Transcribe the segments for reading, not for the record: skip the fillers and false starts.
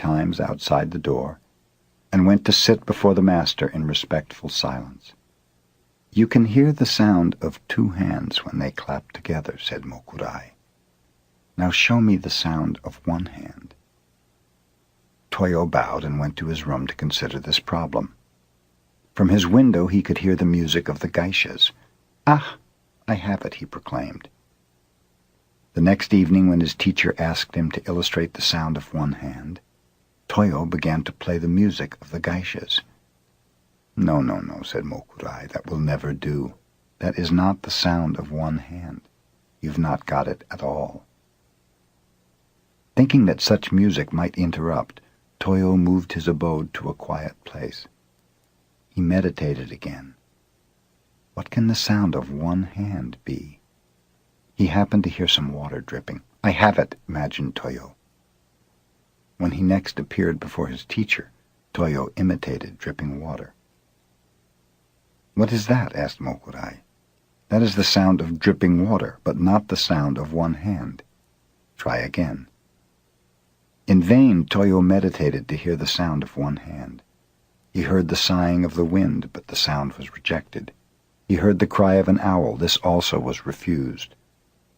times outside the door, and went to sit before the master in respectful silence. "You can hear the sound of two hands when they clap together," said Mokurai. "Now show me the sound of one hand." Toyo bowed and went to his room to consider this problem. From his window he could hear the music of the geishas. "Ah, I have it," he proclaimed. The next evening, when his teacher asked him to illustrate the sound of one hand, Toyo began to play the music of the geishas. No, said Mokurai, "that will never do. That is not the sound of one hand. You've not got it at all." Thinking that such music might interrupt, Toyo moved his abode to a quiet place. He meditated again. What can the sound of one hand be? He happened to hear some water dripping. "I have it," imagined Toyo. When he next appeared before his teacher, Toyo imitated dripping water. "What is that?" asked Mokurai. "That is the sound of dripping water, but not the sound of one hand. Try again." In vain Toyo meditated to hear the sound of one hand. He heard the sighing of the wind, but the sound was rejected. He heard the cry of an owl. This also was refused.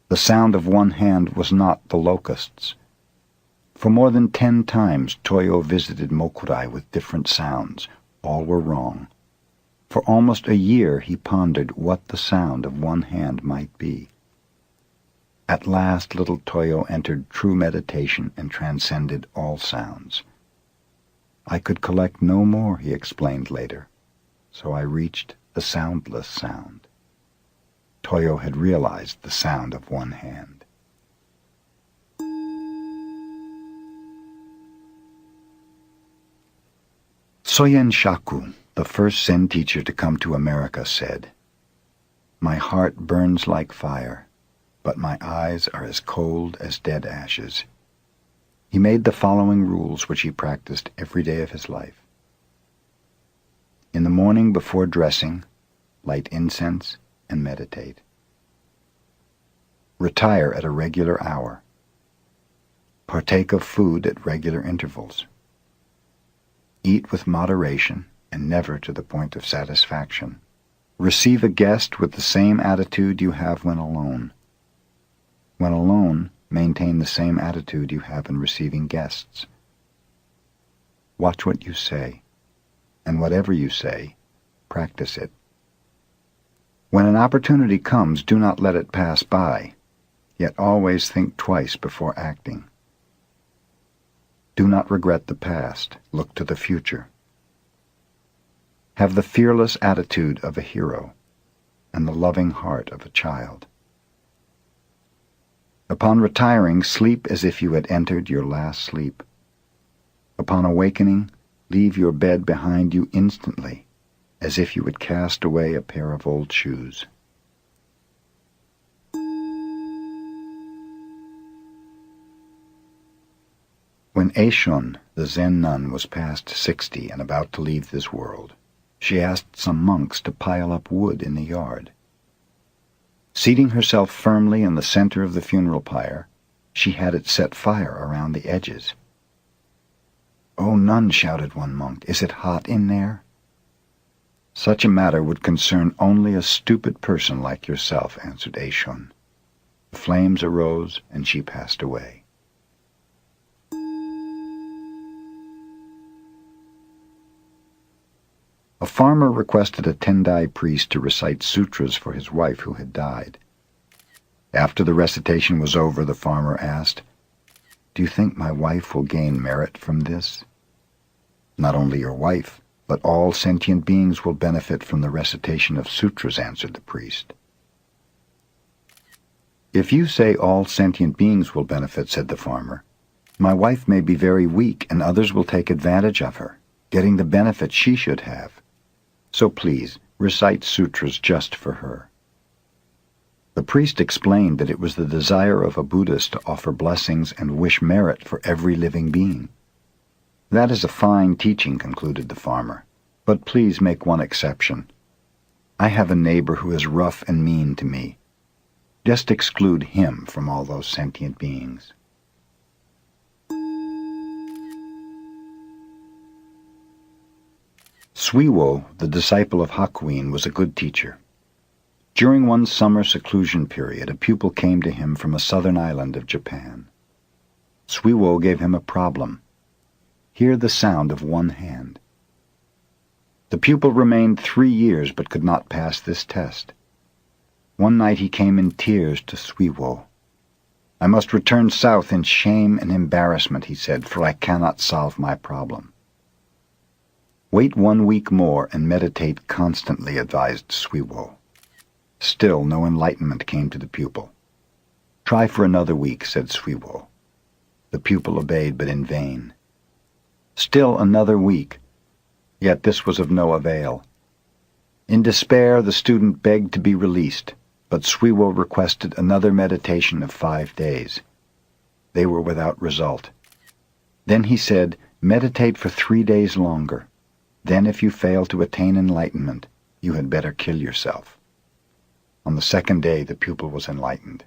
The sound of one hand was not the locusts. For more than 10 times Toyo visited Mokurai with different sounds. All were wrong. For almost a year he pondered what the sound of one hand might be. At last little Toyo entered true meditation and transcended all sounds. "I could collect no more," he explained later, "so I reached the soundless sound." Toyo had realized the sound of one hand. Soyen Shaku, the first Zen teacher to come to America, said, "My heart burns like fire, but my eyes are as cold as dead ashes." He made the following rules which he practiced every day of his life. In the morning before dressing, light incense and meditate. Retire at a regular hour. Partake of food at regular intervals. Eat with moderation and never to the point of satisfaction. Receive a guest with the same attitude you have when alone. When alone, maintain the same attitude you have in receiving guests. Watch what you say, and whatever you say, practice it. When an opportunity comes, do not let it pass by, yet always think twice before acting. Do not regret the past, look to the future. Have the fearless attitude of a hero and the loving heart of a child. Upon retiring, sleep as if you had entered your last sleep. Upon awakening, leave your bed behind you instantly, as if you had cast away a pair of old shoes. When Eishun, the Zen nun, was past 60 and about to leave this world, she asked some monks to pile up wood in the yard. Seating herself firmly in the center of the funeral pyre, she had it set fire around the edges. "Oh, nun," shouted one monk, "is it hot in there?" "Such a matter would concern only a stupid person like yourself," answered Eishun. The flames arose, and she passed away. A farmer requested a Tendai priest to recite sutras for his wife who had died. After the recitation was over, the farmer asked, "Do you think my wife will gain merit from this?" "Not only your wife, but all sentient beings will benefit from the recitation of sutras," answered the priest. "If you say all sentient beings will benefit," said the farmer, "my wife may be very weak and others will take advantage of her, getting the benefit she should have. So please, recite sutras just for her." The priest explained that it was the desire of a Buddhist to offer blessings and wish merit for every living being. "That is a fine teaching," concluded the farmer, "but please make one exception. I have a neighbor who is rough and mean to me. Just exclude him from all those sentient beings." Suiwo, the disciple of Hakuin, was a good teacher. During one summer seclusion period, a pupil came to him from a southern island of Japan. Suiwo gave him a problem. Hear the sound of one hand. The pupil remained 3 years but could not pass this test. One night he came in tears to Suiwo. "I must return south in shame and embarrassment," he said, "for I cannot solve my problem." "Wait 1 week more and meditate constantly," advised Suiwo. Still no enlightenment came to the pupil. "Try for another week," said Suiwo. The pupil obeyed, but in vain. Still another week. Yet this was of no avail. In despair, the student begged to be released, but Suiwo requested another meditation of 5 days. They were without result. Then he said, "Meditate for 3 days longer. Then if you fail to attain enlightenment, you had better kill yourself." On the 2nd day, the pupil was enlightened.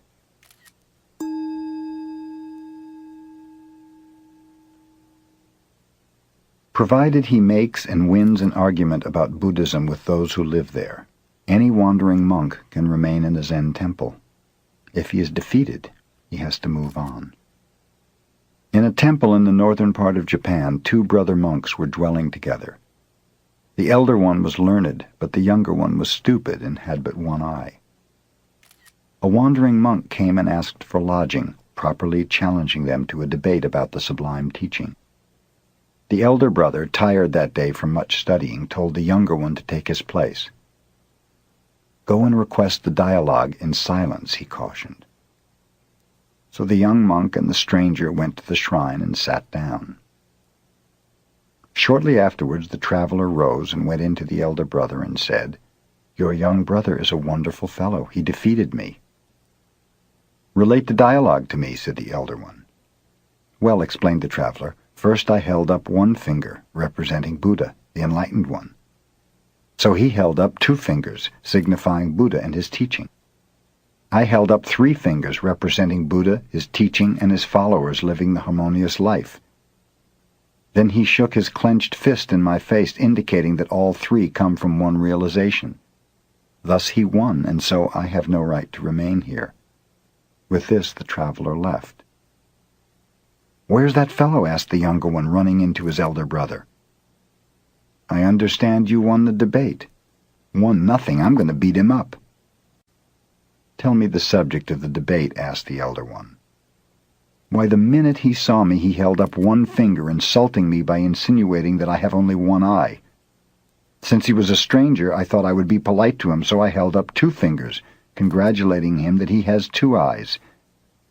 Provided he makes and wins an argument about Buddhism with those who live there, any wandering monk can remain in a Zen temple. If he is defeated, he has to move on. In a temple in the northern part of Japan, 2 brother monks were dwelling together. The elder one was learned, but the younger one was stupid and had but one eye. A wandering monk came and asked for lodging, properly challenging them to a debate about the sublime teaching. The elder brother, tired that day from much studying, told the younger one to take his place. "Go and request the dialogue in silence," he cautioned. So the young monk and the stranger went to the shrine and sat down. Shortly afterwards the traveler rose and went into the elder brother and said, "Your young brother is a wonderful fellow. He defeated me." "Relate the dialogue to me," said the elder one. "Well," explained the traveler, "first I held up 1 finger, representing Buddha, the enlightened one. So he held up 2 fingers, signifying Buddha and his teaching. I held up 3 fingers, representing Buddha, his teaching, and his followers living the harmonious life. Then he shook his clenched fist in my face, indicating that all 3 come from one realization. Thus he won, and so I have no right to remain here." With this the traveler left. "Where's that fellow?" asked the younger one, running into his elder brother. "I understand you won the debate." "Won nothing. I'm going to beat him up." "Tell me the subject of the debate," asked the elder one. "Why, the minute he saw me he held up 1 finger, insulting me by insinuating that I have only 1 eye. Since he was a stranger, I thought I would be polite to him, so I held up 2 fingers, congratulating him that he has 2 eyes.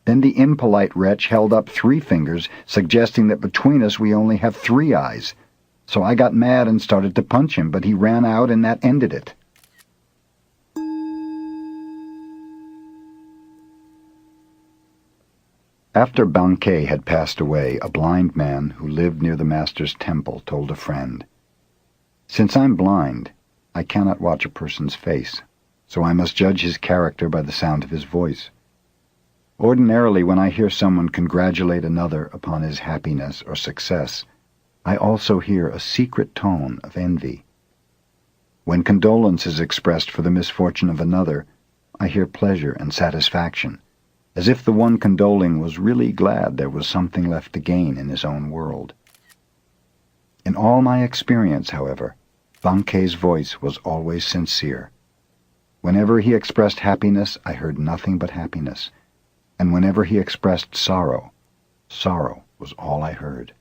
Then the impolite wretch held up 3 fingers, suggesting that between us we only have 3 eyes. So I got mad and started to punch him, but he ran out and that ended it." After Bankei had passed away, a blind man who lived near the master's temple told a friend, "Since I'm blind, I cannot watch a person's face, so I must judge his character by the sound of his voice. Ordinarily, when I hear someone congratulate another upon his happiness or success, I also hear a secret tone of envy. When condolence is expressed for the misfortune of another, I hear pleasure and satisfaction, as if the one condoling was really glad there was something left to gain in his own world. In all my experience, however, Bankei's voice was always sincere. Whenever he expressed happiness, I heard nothing but happiness, and whenever he expressed sorrow, sorrow was all I heard."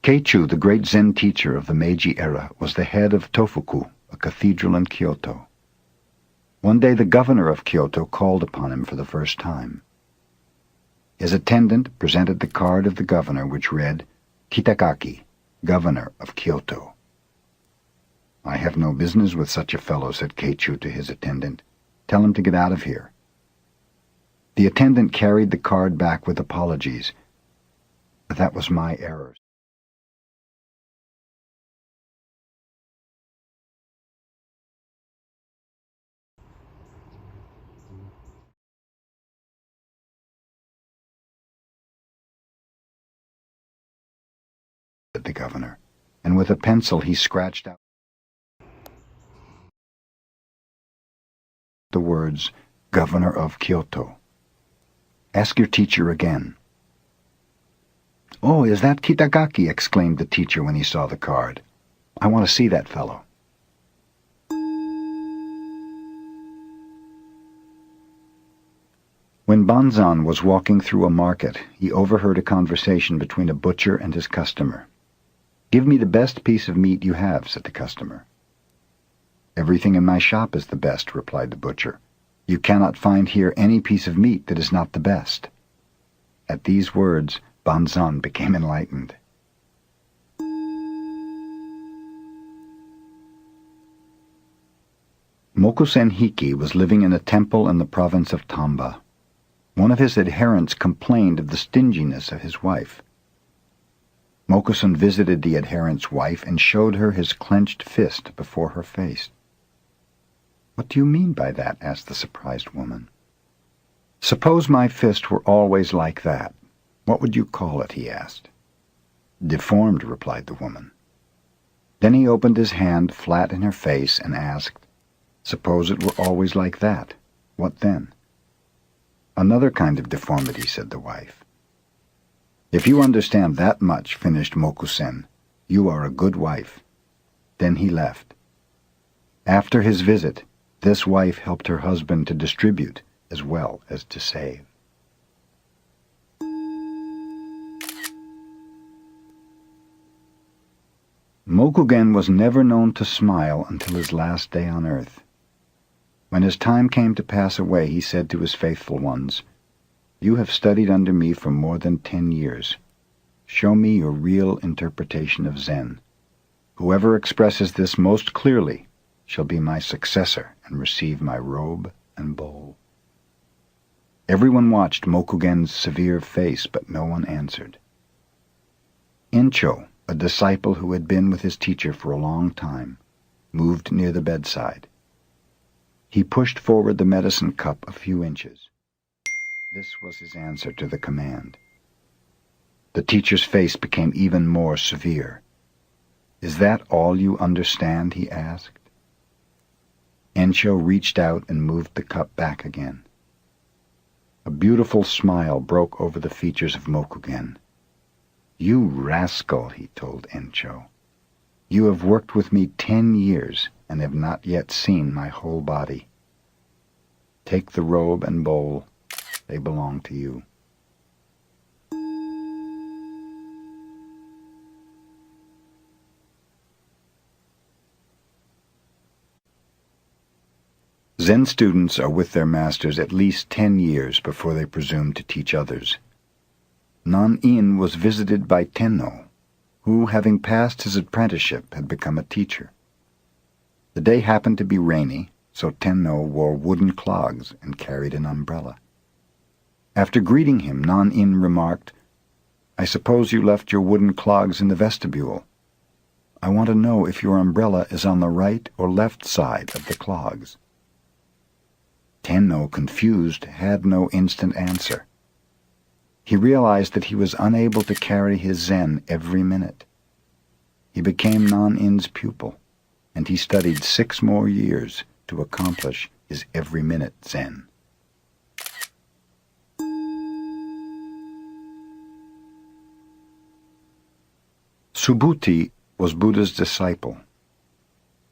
Keichu, the great Zen teacher of the Meiji era, was the head of Tofuku, a cathedral in Kyoto. One day the governor of Kyoto called upon him for the first time. His attendant presented the card of the governor, which read, "Kitagaki, Governor of Kyoto." "I have no business with such a fellow," said Keichu to his attendant. "Tell him to get out of here." The attendant carried the card back with apologies. "That was my error." said the governor, and with a pencil he scratched out the words, Governor of Kyoto. Ask your teacher again. Oh, is that Kitagaki? Exclaimed the teacher when he saw the card. I want to see that fellow. When Banzan was walking through a market, he overheard a conversation between a butcher and his customer. Give me the best piece of meat you have, said the customer. Everything in my shop is the best, replied the butcher. You cannot find here any piece of meat that is not the best. At these words, Banzan became enlightened. Mokusen Hiki was living in a temple in the province of Tamba. One of his adherents complained of the stinginess of his wife. Mokusen visited the adherent's wife and showed her his clenched fist before her face. What do you mean by that? Asked the surprised woman. Suppose my fist were always like that. What would you call it? He asked. Deformed, replied the woman. Then he opened his hand flat in her face and asked, Suppose it were always like that. What then? Another kind of deformity, said the wife. If you understand that much, finished Mokusen, you are a good wife. Then he left. After his visit, this wife helped her husband to distribute as well as to save. Mokugen was never known to smile until his last day on earth. When his time came to pass away, he said to his faithful ones, You have studied under me for more than 10 years. Show me your real interpretation of Zen. Whoever expresses this most clearly shall be my successor and receive my robe and bowl. Everyone watched Mokugen's severe face, but no one answered. Encho, a disciple who had been with his teacher for a long time, moved near the bedside. He pushed forward the medicine cup a few inches. This was his answer to the command. The teacher's face became even more severe. Is that all you understand? He asked. Encho reached out and moved the cup back again. A beautiful smile broke over the features of Mokugen. You rascal, he told Encho. You have worked with me 10 years and have not yet seen my whole body. Take the robe and bowl. They belong to you. Zen students are with their masters at least 10 years before they presume to teach others. Nan-in was visited by Tenno, who, having passed his apprenticeship, had become a teacher. The day happened to be rainy, so Tenno wore wooden clogs and carried an umbrella. After greeting him, Nan-in remarked, I suppose you left your wooden clogs in the vestibule. I want to know if your umbrella is on the right or left side of the clogs. Tenno, confused, had no instant answer. He realized that he was unable to carry his Zen every minute. He became Nan-in's pupil, and he studied 6 more years to accomplish his every-minute Zen. Subhuti was Buddha's disciple.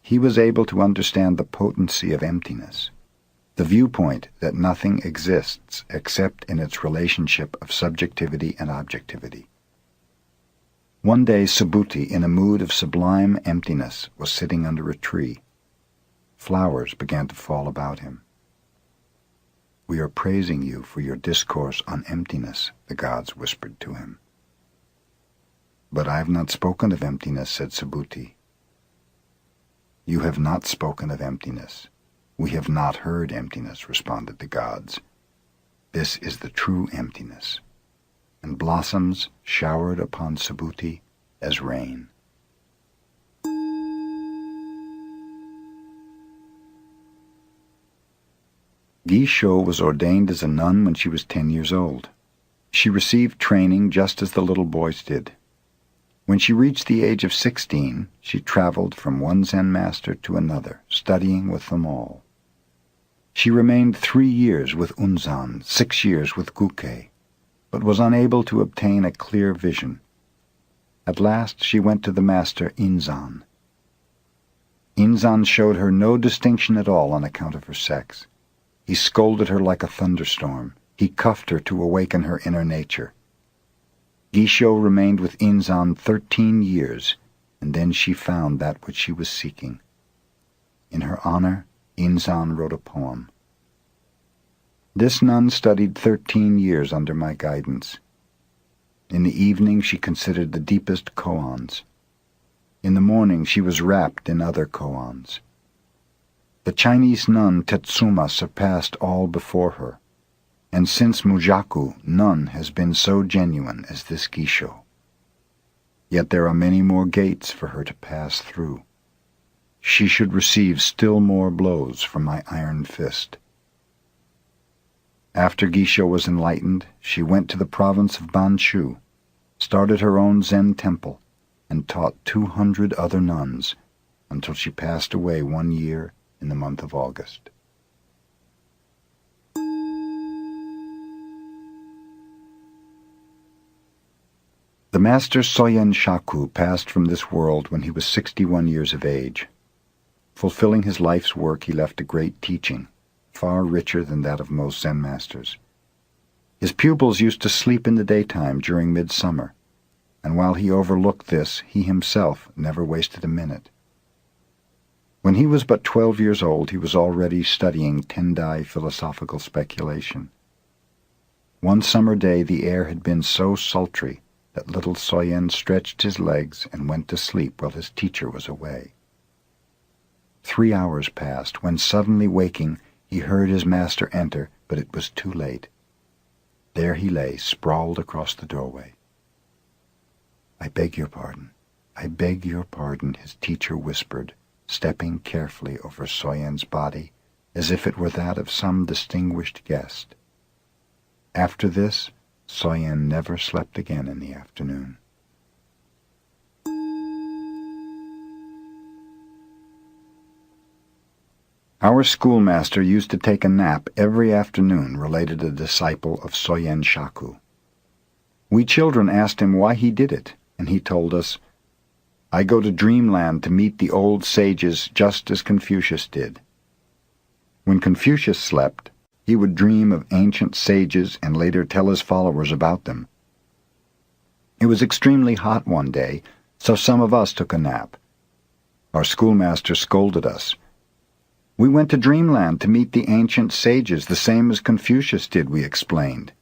He was able to understand the potency of emptiness, the viewpoint that nothing exists except in its relationship of subjectivity and objectivity. One day Subhuti, in a mood of sublime emptiness, was sitting under a tree. Flowers began to fall about him. We are praising you for your discourse on emptiness, the gods whispered to him. But I have not spoken of emptiness, said Subhuti. You have not spoken of emptiness. We have not heard emptiness, responded the gods. This is the true emptiness. And blossoms showered upon Subhuti as rain. Gisho was ordained as a nun when she was 10 years old. She received training just as the little boys did. When she reached the age of 16, she traveled from one Zen master to another, studying with them all. She remained 3 years with Unzan, 6 years with Guke, but was unable to obtain a clear vision. At last she went to the master Inzan. Inzan showed her no distinction at all on account of her sex. He scolded her like a thunderstorm. He cuffed her to awaken her inner nature. Gisho remained with Inzan 13 years, and then she found that which she was seeking. In her honor, Inzan wrote a poem. This nun studied 13 years under my guidance. In the evening she considered the deepest koans. In the morning she was wrapped in other koans. The Chinese nun Tetsuma surpassed all before her, and since Mujaku none has been so genuine as this Gisho. Yet there are many more gates for her to pass through. She should receive still more blows from my iron fist. After Gisho was enlightened, she went to the province of Banshu, started her own Zen temple, and taught 200 other nuns until she passed away 1 year in the month of August. The master Soyen Shaku passed from this world when he was 61 years of age. Fulfilling his life's work, he left a great teaching, far richer than that of most Zen masters. His pupils used to sleep in the daytime during midsummer, and while he overlooked this, he himself never wasted a minute. When he was but 12 years old, he was already studying Tendai philosophical speculation. One summer day the air had been so sultry that little Soyen stretched his legs and went to sleep while his teacher was away. 3 hours passed, when suddenly waking, he heard his master enter, but it was too late. There he lay, sprawled across the doorway. "I beg your pardon. I beg your pardon," his teacher whispered, stepping carefully over Soyen's body, as if it were that of some distinguished guest. After this, Soyen never slept again in the afternoon. Our schoolmaster used to take a nap every afternoon, related a disciple of Soyen Shaku. We children asked him why he did it, and he told us, "I go to dreamland to meet the old sages just as Confucius did." When Confucius slept, he would dream of ancient sages and later tell his followers about them. It was extremely hot one day, so some of us took a nap. Our schoolmaster scolded us. "We went to dreamland to meet the ancient sages, the same as Confucius did," we explained.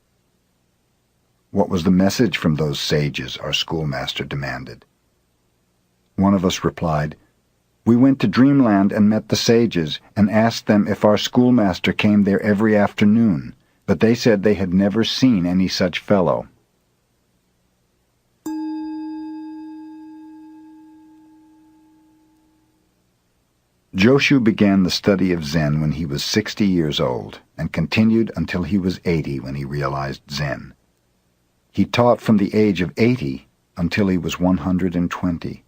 What was the message from those sages? Our schoolmaster demanded. One of us replied, "We went to dreamland and met the sages and asked them if our schoolmaster came there every afternoon, but they said they had never seen any such fellow." Joshu began the study of Zen when he was 60 years old and continued until he was 80 when he realized Zen. He taught from the age of 80 until he was 120.